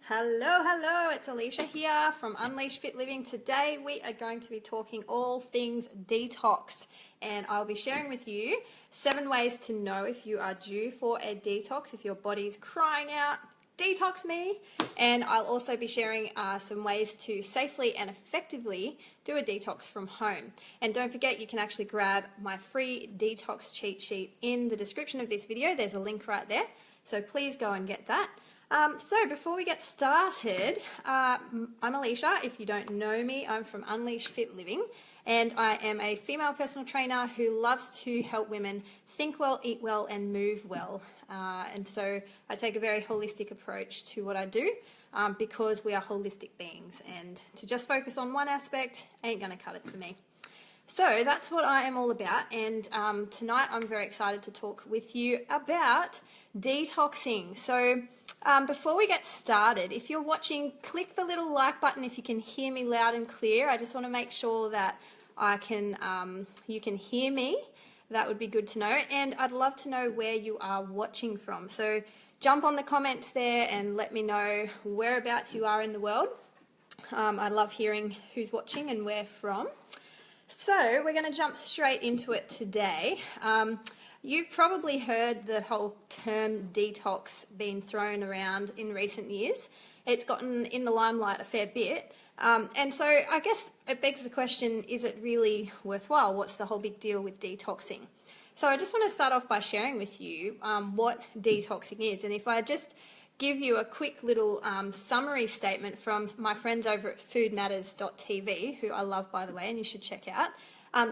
Hello, it's Alicia here from Unleash Fit Living. Today we are going to be talking all things detox, and I'll be sharing with you 7 ways to know if you are due for a detox, if your body's crying out, detox me. And I'll also be sharing some ways to safely and effectively do a detox from home. And don't forget, you can actually grab my free detox cheat sheet in the description of this video. There's a link right there, so please go and get that. So before we get started, I'm Alicia. If you don't know me, I'm from Unleash Fit Living, and I am a female personal trainer who loves to help women think well, eat well, and move well. And so I take a very holistic approach to what I do because we are holistic beings, and to just focus on one aspect ain't going to cut it for me. So that's what I am all about, and tonight I'm very excited to talk with you about detoxing. So before we get started, if you're watching, click the little like button if you can hear me loud and clear. I just want to make sure that you can hear me. That would be good to know, and I'd love to know where you are watching from. So jump on the comments there and let me know whereabouts you are in the world. I love hearing who's watching and where from. So we're going to jump straight into it today. You've probably heard the whole term detox being thrown around in recent years. It's gotten in the limelight a fair bit. And so I guess it begs the question, is it really worthwhile? What's the whole big deal with detoxing? So I just want to start off by sharing with you what detoxing is. And if I just give you a quick little summary statement from my friends over at foodmatters.tv, who I love, by the way, and you should check out.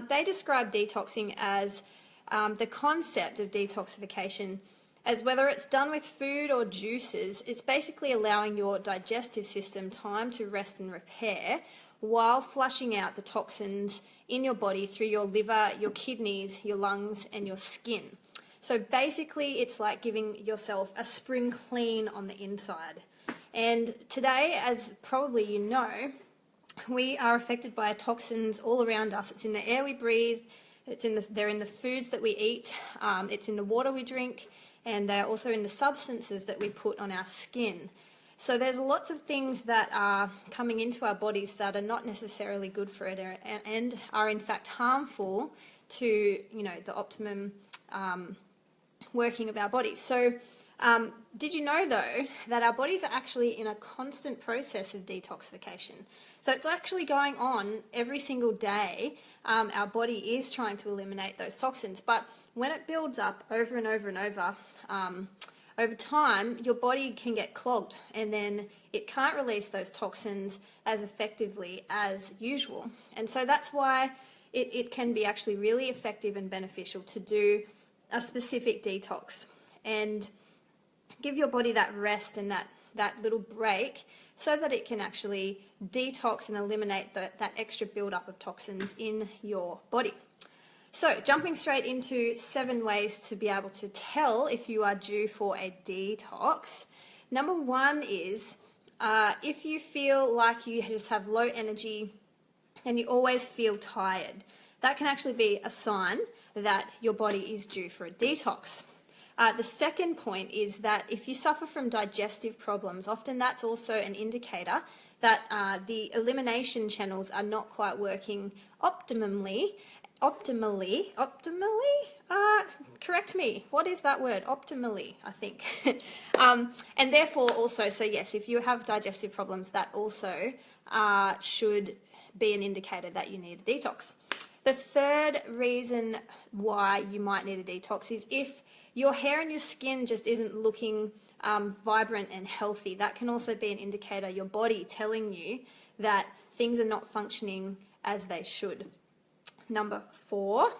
They describe detoxing as the concept of detoxification as whether it's done with food or juices. It's basically allowing your digestive system time to rest and repair while flushing out the toxins in your body through your liver, your kidneys, your lungs, and your skin. So basically, it's like giving yourself a spring clean on the inside. And today, as probably you know, we are affected by toxins all around us. It's in the air we breathe, they're in the foods that we eat, it's in the water we drink, and they're also in the substances that we put on our skin. So there's lots of things that are coming into our bodies that are not necessarily good for it and are in fact harmful to, the optimum working of our bodies. So did you know, though, that our bodies are actually in a constant process of detoxification? So it's actually going on every single day. Our body is trying to eliminate those toxins, but when it builds up over and over and over time, your body can get clogged, and then it can't release those toxins as effectively as usual. And so that's why it can be actually really effective and beneficial to do a specific detox and give your body that rest and that little break so that it can actually detox and eliminate that extra buildup of toxins in your body. So jumping straight into 7 ways to be able to tell if you are due for a detox. Number 1 is if you feel like you just have low energy and you always feel tired. That can actually be a sign that your body is due for a detox. The second point is that if you suffer from digestive problems, often that's also an indicator that the elimination channels are not quite working optimally. Correct me. What is that word? Optimally, I think. And therefore also, so yes, if you have digestive problems, that also should be an indicator that you need a detox. The third reason why you might need a detox is if your hair and your skin just isn't looking vibrant and healthy. That can also be an indicator, your body telling you that things are not functioning as they should. Number 4,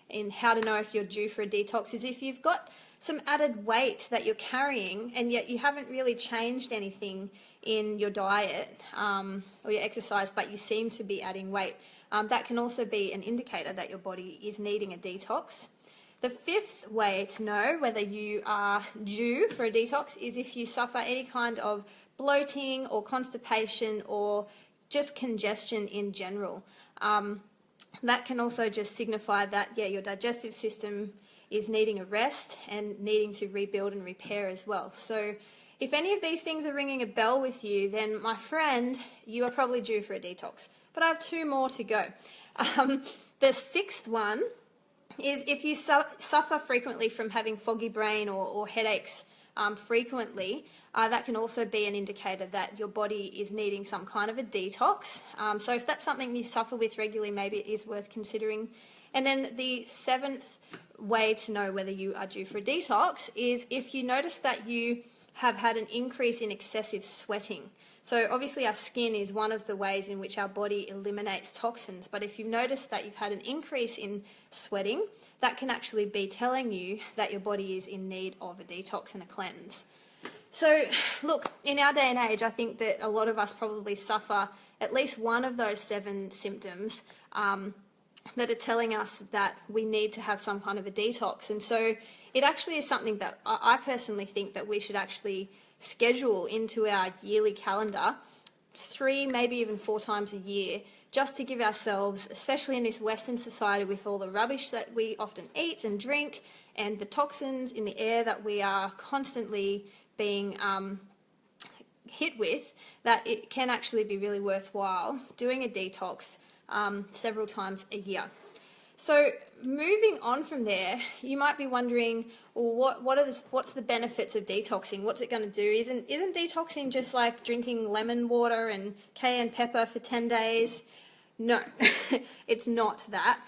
in how to know if you're due for a detox, is if you've got some added weight that you're carrying and yet you haven't really changed anything in your diet or your exercise, but you seem to be adding weight. That can also be an indicator that your body is needing a detox. The 5th way to know whether you are due for a detox is if you suffer any kind of bloating or constipation or just congestion in general. That can also just signify that, your digestive system is needing a rest and needing to rebuild and repair as well. So if any of these things are ringing a bell with you, then my friend, you are probably due for a detox. But I have 2 more to go. The 6th one is if you suffer frequently from having foggy brain or headaches frequently, that can also be an indicator that your body is needing some kind of a detox. So if that's something you suffer with regularly, maybe it is worth considering. And then the 7th way to know whether you are due for a detox is if you notice that you have had an increase in excessive sweating. So obviously our skin is one of the ways in which our body eliminates toxins, but if you've noticed that you've had an increase in sweating, that can actually be telling you that your body is in need of a detox and a cleanse. So look, in our day and age, I think that a lot of us probably suffer at least one of those 7 symptoms that are telling us that we need to have some kind of a detox. And so it actually is something that I personally think that we should actually schedule into our yearly calendar 3, maybe even 4 times a year, just to give ourselves, especially in this Western society with all the rubbish that we often eat and drink and the toxins in the air that we are constantly being hit with, that it can actually be really worthwhile doing a detox several times a year. So moving on from there, you might be wondering, well, what's the benefits of detoxing? What's it going to do? Isn't detoxing just like drinking lemon water and cayenne pepper for 10 days? No, it's not that.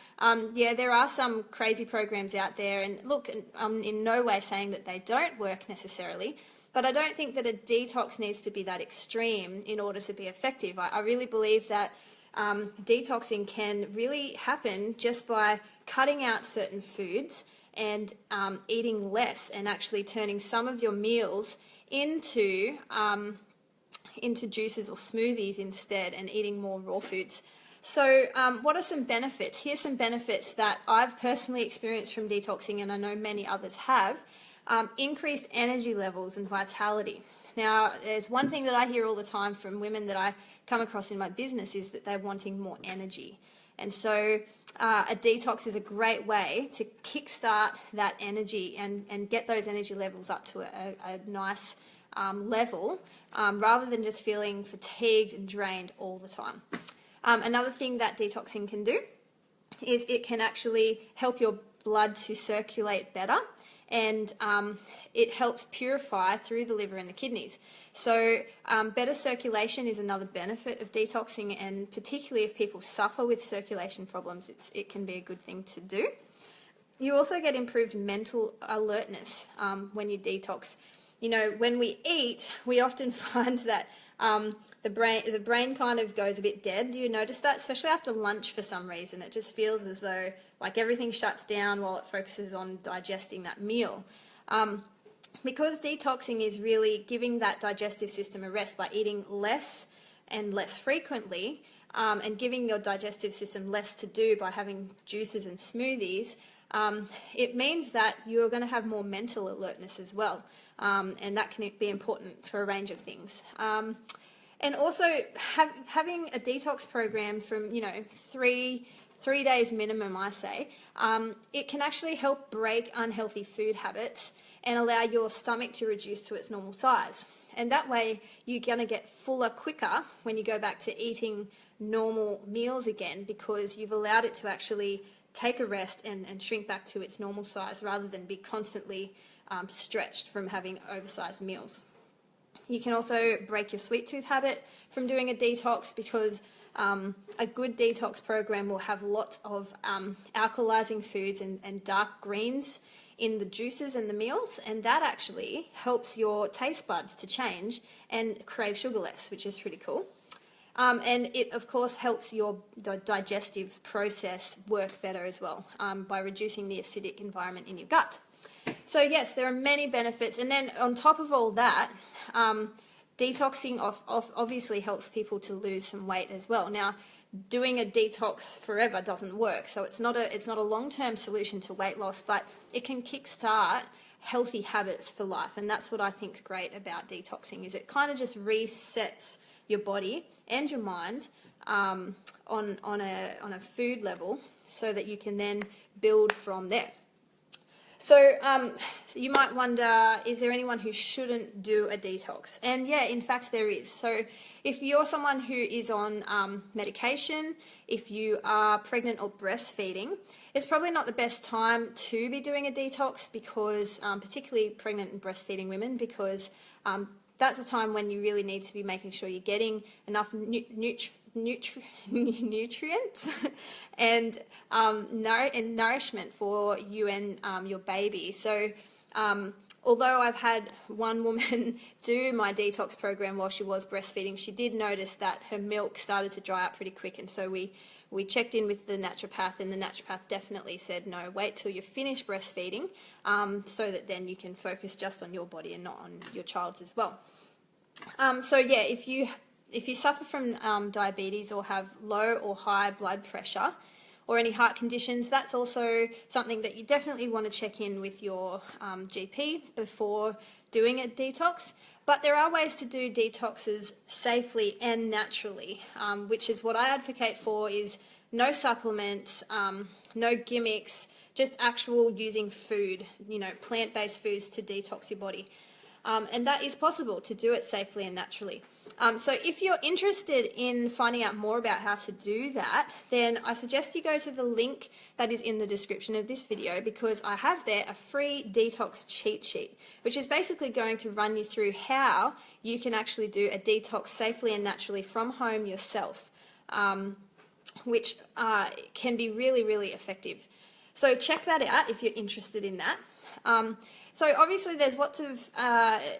Yeah, there are some crazy programs out there, and look, I'm in no way saying that they don't work necessarily, but I don't think that a detox needs to be that extreme in order to be effective. I really believe that detoxing can really happen just by cutting out certain foods and eating less, and actually turning some of your meals into juices or smoothies instead, and eating more raw foods. So what are some benefits? Here's some benefits that I've personally experienced from detoxing, and I know many others have. Increased energy levels and vitality. Now, there's one thing that I hear all the time from women that I come across in my business is that they're wanting more energy. And so a detox is a great way to kickstart that energy and get those energy levels up to a nice level, rather than just feeling fatigued and drained all the time. Another thing that detoxing can do is it can actually help your blood to circulate better, and it helps purify through the liver and the kidneys. So better circulation is another benefit of detoxing, and particularly if people suffer with circulation problems, it can be a good thing to do. You also get improved mental alertness when you detox. You know, when we eat, we often find that the brain kind of goes a bit dead. Do you notice that? Especially after lunch for some reason. It just feels as though like everything shuts down while it focuses on digesting that meal. Because detoxing is really giving that digestive system a rest by eating less and less frequently, and giving your digestive system less to do by having juices and smoothies, it means that you're going to have more mental alertness as well. And that can be important for a range of things. And also having a detox program from, 3 days minimum, I say, it can actually help break unhealthy food habits and allow your stomach to reduce to its normal size. And that way you're going to get fuller quicker when you go back to eating normal meals again, because you've allowed it to actually take a rest and shrink back to its normal size, rather than be constantly stretched from having oversized meals. You can also break your sweet tooth habit from doing a detox, because a good detox program will have lots of alkalizing foods and dark greens in the juices and the meals, and that actually helps your taste buds to change and crave sugar less, which is pretty cool. And it, of course, helps your digestive process work better as well, by reducing the acidic environment in your gut. So yes, there are many benefits. And then on top of all that, detoxing obviously helps people to lose some weight as well. Now, doing a detox forever doesn't work, so it's not a long-term solution to weight loss, but it can kickstart healthy habits for life. And that's what I think is great about detoxing, is it kind of just resets your body and your mind on a food level, so that you can then build from there. So you might wonder, is there anyone who shouldn't do a detox? And yeah, in fact there is. So if you're someone who is on medication, if you are pregnant or breastfeeding, it's probably not the best time to be doing a detox because, particularly pregnant and breastfeeding women, because that's a time when you really need to be making sure you're getting enough nutrients and nourishment for you and your baby. So although I've had one woman do my detox program while she was breastfeeding, she did notice that her milk started to dry up pretty quick, and so we checked in with the naturopath, and the naturopath definitely said, no, wait till you finish breastfeeding, so that then you can focus just on your body and not on your child's as well. So yeah, if you suffer from diabetes or have low or high blood pressure or any heart conditions, that's also something that you definitely want to check in with your GP before doing a detox. But there are ways to do detoxes safely and naturally, which is what I advocate for, is no supplements, no gimmicks, just actual using food, plant-based foods to detox your body. And that is possible to do it safely and naturally. So if you're interested in finding out more about how to do that, then I suggest you go to the link that is in the description of this video, because I have there a free detox cheat sheet, which is basically going to run you through how you can actually do a detox safely and naturally from home yourself, which can be really, really effective. So check that out if you're interested in that. So obviously there's lots of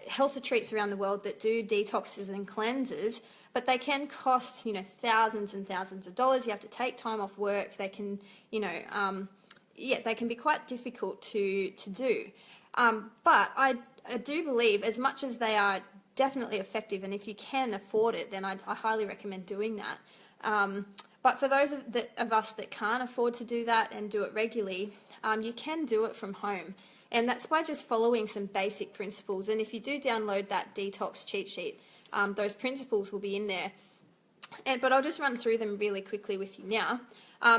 health retreats around the world that do detoxes and cleanses, but they can cost, thousands and thousands of dollars. You have to take time off work. They can, they can be quite difficult to do. But I do believe, as much as they are definitely effective, and if you can afford it, then I highly recommend doing that. But for those of us that can't afford to do that and do it regularly, you can do it from home. And that's by just following some basic principles. And if you do download that detox cheat sheet, those principles will be in there. But I'll just run through them really quickly with you now.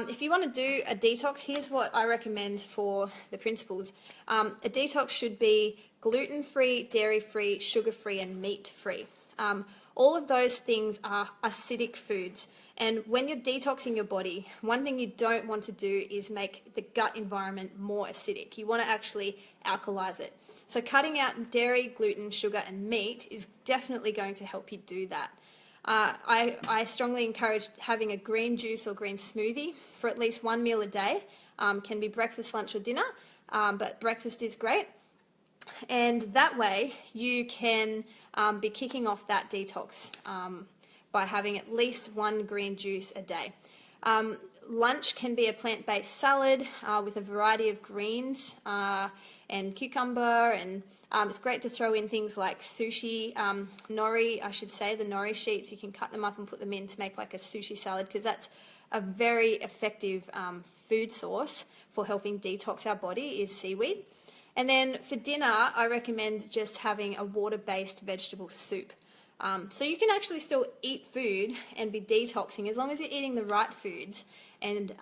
If you want to do a detox, here's what I recommend for the principles. A detox should be gluten-free, dairy-free, sugar-free, and meat-free. All of those things are acidic foods. And when you're detoxing your body, one thing you don't want to do is make the gut environment more acidic. You want to actually alkalize it. So cutting out dairy, gluten, sugar, and meat is definitely going to help you do that. I strongly encourage having a green juice or green smoothie for at least one meal a day. Can be breakfast, lunch, or dinner, but breakfast is great. And that way you can be kicking off that detox by having at least one green juice a day. Lunch can be a plant-based salad with a variety of greens and cucumber, and it's great to throw in things like sushi, nori, I should say, the nori sheets. You can cut them up and put them in to make like a sushi salad, because that's a very effective food source for helping detox our body, is seaweed. And then for dinner, I recommend just having a water-based vegetable soup. So you can actually still eat food and be detoxing as long as you're eating the right foods and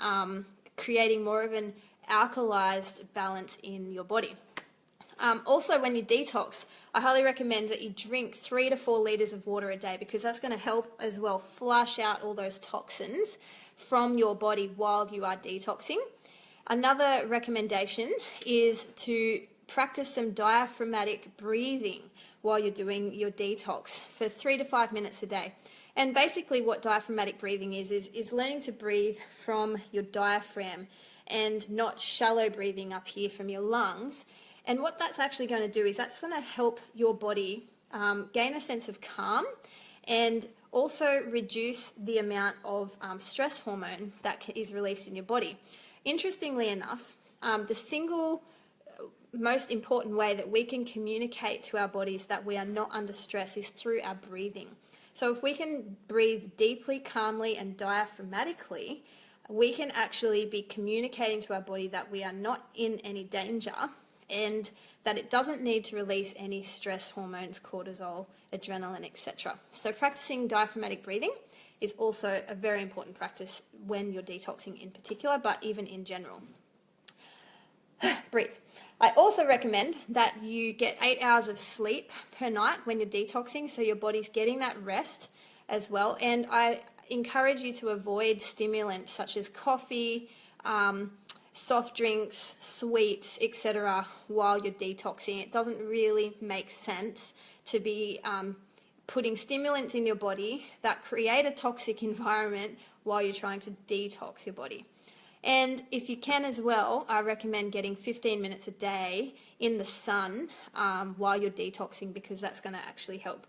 creating more of an alkalized balance in your body. Also, when you detox, I highly recommend that you drink 3 to 4 litres of water a day, because that's going to help as well flush out all those toxins from your body while you are detoxing. Another recommendation is to practice some diaphragmatic breathing while you're doing your detox for 3 to 5 minutes a day. And basically what diaphragmatic breathing is learning to breathe from your diaphragm and not shallow breathing up here from your lungs. And what that's actually going to do is that's going to help your body gain a sense of calm and also reduce the amount of stress hormone that is released in your body. Interestingly enough, the single most important way that we can communicate to our bodies that we are not under stress is through our breathing. So if we can breathe deeply, calmly, and diaphragmatically, we can actually be communicating to our body that we are not in any danger and that it doesn't need to release any stress hormones, cortisol, adrenaline, etc. So practicing diaphragmatic breathing is also a very important practice when you're detoxing in particular, but even in general. Breathe. I also recommend that you get 8 hours of sleep per night when you're detoxing, so your body's getting that rest as well. And I encourage you to avoid stimulants such as coffee, soft drinks, sweets, etc. while you're detoxing. It doesn't really make sense to be putting stimulants in your body that create a toxic environment while you're trying to detox your body. And if you can as well, I recommend getting 15 minutes a day in the sun while you're detoxing, because that's going to actually help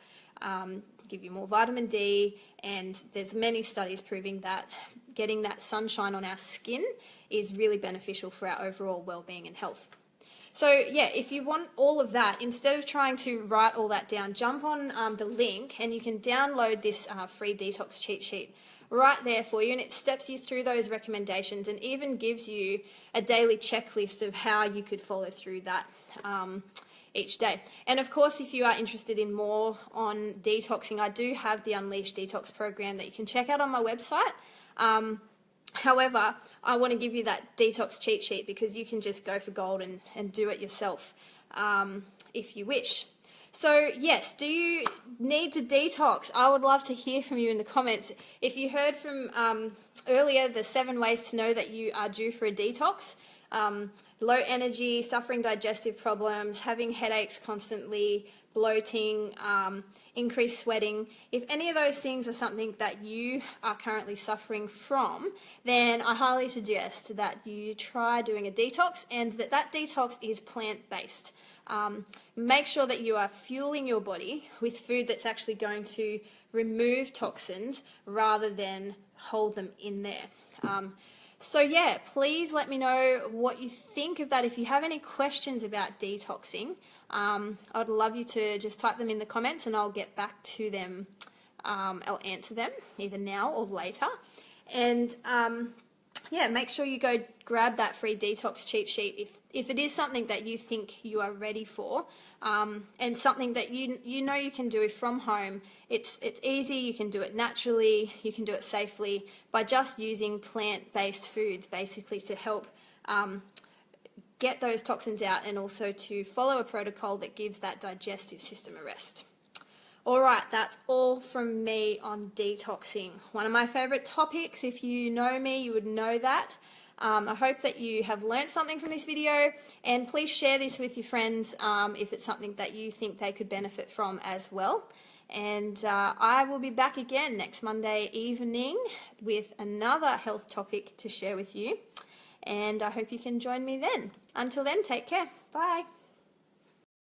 give you more vitamin D. And there's many studies proving that getting that sunshine on our skin is really beneficial for our overall well-being and health. So yeah, if you want all of that, instead of trying to write all that down, jump on the link and you can download this free detox cheat sheet right there for you, and it steps you through those recommendations and even gives you a daily checklist of how you could follow through that each day. And of course, if you are interested in more on detoxing, I do have the Unleash Detox program that you can check out on my website. However, I want to give you that detox cheat sheet because you can just go for gold and do it yourself if you wish. So yes, do you need to detox? I would love to hear from you in the comments. If you heard from earlier the 7 ways to know that you are due for a detox, low energy, suffering digestive problems, having headaches constantly, bloating, increased sweating. If any of those things are something that you are currently suffering from, then I highly suggest that you try doing a detox, and that detox is plant-based. Make sure that you are fueling your body with food that's actually going to remove toxins rather than hold them in there. So yeah, please let me know what you think of that. If you have any questions about detoxing, I'd love you to just type them in the comments and I'll get back to them. I'll answer them either now or later. And yeah, make sure you go grab that free detox cheat sheet if it is something that you think you are ready for, and something that you know you can do from home. It's easy, you can do it naturally, you can do it safely by just using plant-based foods basically to help get those toxins out, and also to follow a protocol that gives that digestive system a rest. Alright, that's all from me on detoxing. One of my favourite topics. If you know me, you would know that. I hope that you have learnt something from this video, and please share this with your friends if it's something that you think they could benefit from as well. And I will be back again next Monday evening with another health topic to share with you, and I hope you can join me then. Until then, take care. Bye.